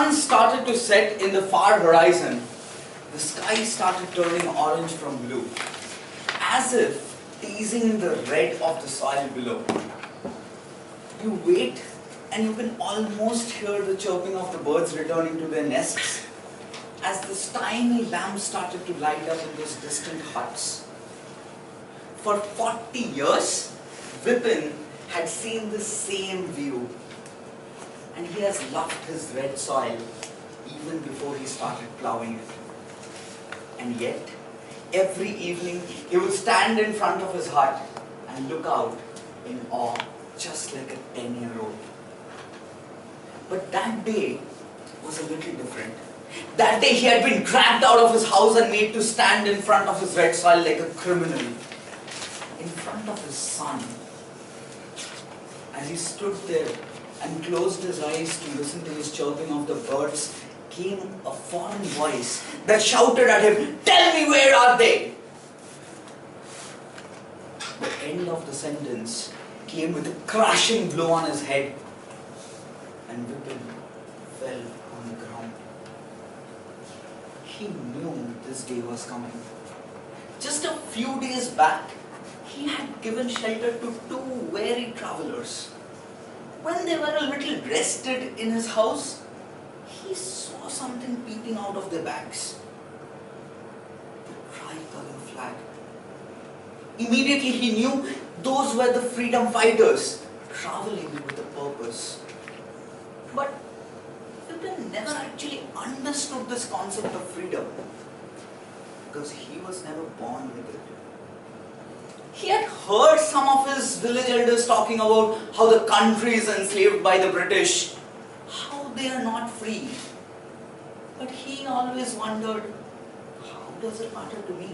sun started to set in the far horizon, the sky started turning orange from blue, as if teasing the red of the soil below. You wait and you can almost hear the chirping of the birds returning to their nests as the tiny lamps started to light up in those distant huts. For 40 years, Vipin had seen the same view, and he has loved his red soil even before he started ploughing it. And yet, every evening he would stand in front of his hut and look out in awe, just like a 10-year-old. But that day was a little different. That day he had been dragged out of his house and made to stand in front of his red soil like a criminal, in front of his son. As he stood there and closed his eyes to listen to his chirping of the birds, came a foreign voice that shouted at him, "Tell me, where are they?" The end of the sentence came with a crashing blow on his head, and Vipin fell on the ground. He knew this day was coming. Just a few days back, he had given shelter to 2 weary travelers. When they were a little rested in his house, he saw something peeping out of their bags. The tricolor flag. Immediately he knew those were the freedom fighters traveling with a purpose. But Vipin never actually understood this concept of freedom because he was never born with it. He had heard some of his village elders talking about how the country is enslaved by the British, how they are not free. But he always wondered, how does it matter to me?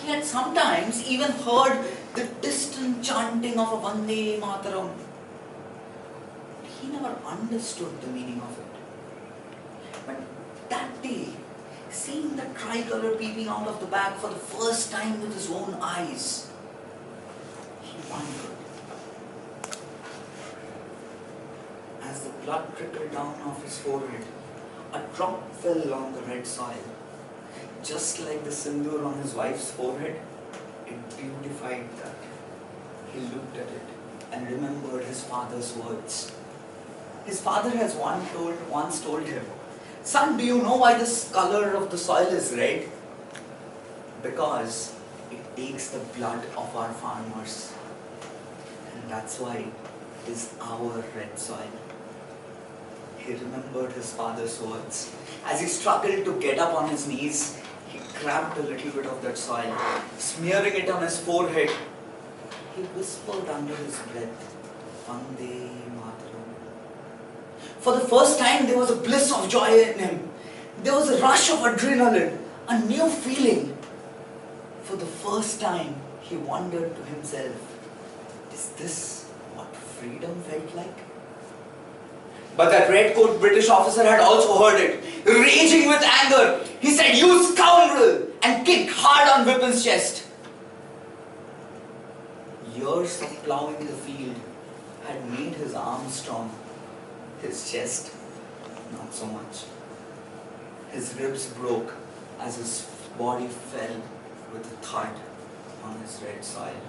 He had sometimes even heard the distant chanting of a Vande Mataram. He never understood the meaning of it. But that day, seeing the tricolor peeping out of the bag for the first time with his own eyes, he wondered. As the blood trickled down off his forehead, a drop fell on the red soil. Just like the sindoor on his wife's forehead, it beautified that. He looked at it and remembered his father's words. His father has once told him, "Son, do you know why this color of the soil is red? Because it takes the blood of our farmers. And that's why it is our red soil." He remembered his father's words. As he struggled to get up on his knees, he grabbed a little bit of that soil, smearing it on his forehead. He whispered under his breath, "Vande Mataram." For the first time, there was a bliss of joy in him. There was a rush of adrenaline, a new feeling. For the first time, he wondered to himself, is this what freedom felt like? But that red-coat British officer had also heard it. Raging with anger, he said, "You scoundrel!" and kicked hard on Vipin's chest. Years of ploughing the field had made his arms strong. His chest, not so much. His ribs broke as his body fell with a thud on his red soil.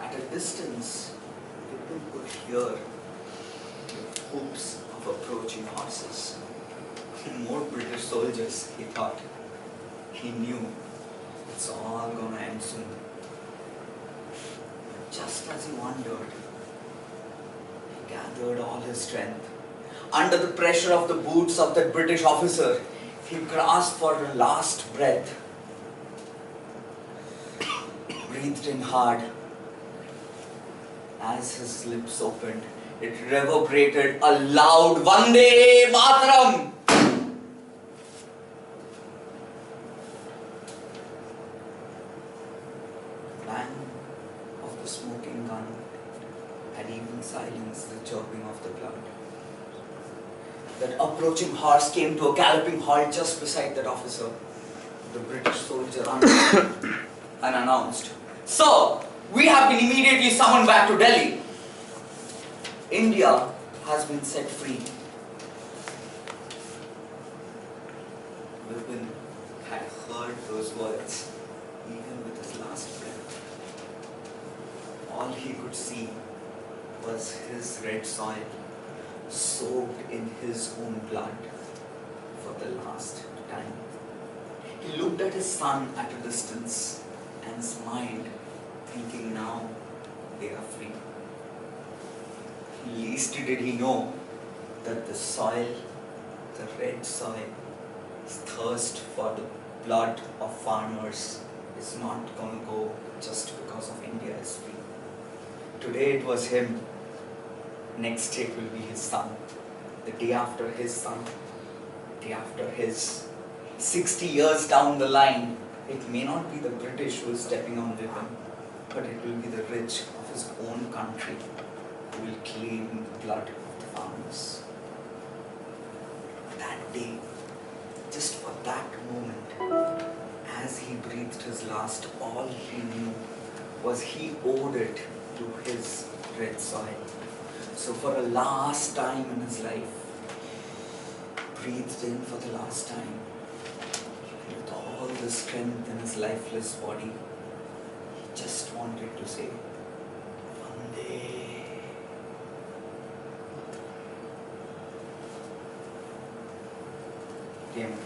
At a distance, Vipin could hear the hooves of approaching horses. More British soldiers, he thought. He knew it's all gonna end soon. But just as he wondered, he gathered all his strength. Under the pressure of the boots of that British officer, he grasped for a last breath. Breathed in hard. As his lips opened, it reverberated a loud Vande Mataram! The bang of the smoking gun had even silenced the chirping of the blood. That approaching horse came to a galloping halt just beside that officer. The British soldier unannounced, "Sir, we have been immediately summoned back to Delhi. India has been set free. Vipin had heard those words, even with his last breath. All he could see was his red soil soaked in his own blood for the last time. He looked at his son at a distance and smiled, thinking now they are free. Least did he know that the soil, the red soil, his thirst for the blood of farmers is not going to go just because of India is free. Today it was him, next day it will be his son, the day after his son, the day after his. 60 years down the line, it may not be the British who is stepping on Vipin, but it will be the rich of his own country who will claim the blood of the farmers. That day, just for that moment, as he breathed his last, all he knew was he owed it to his red soil. So for a last time in his life, breathed in for the last time, with all the strength in his lifeless body, he just wanted to say, Vande. Game.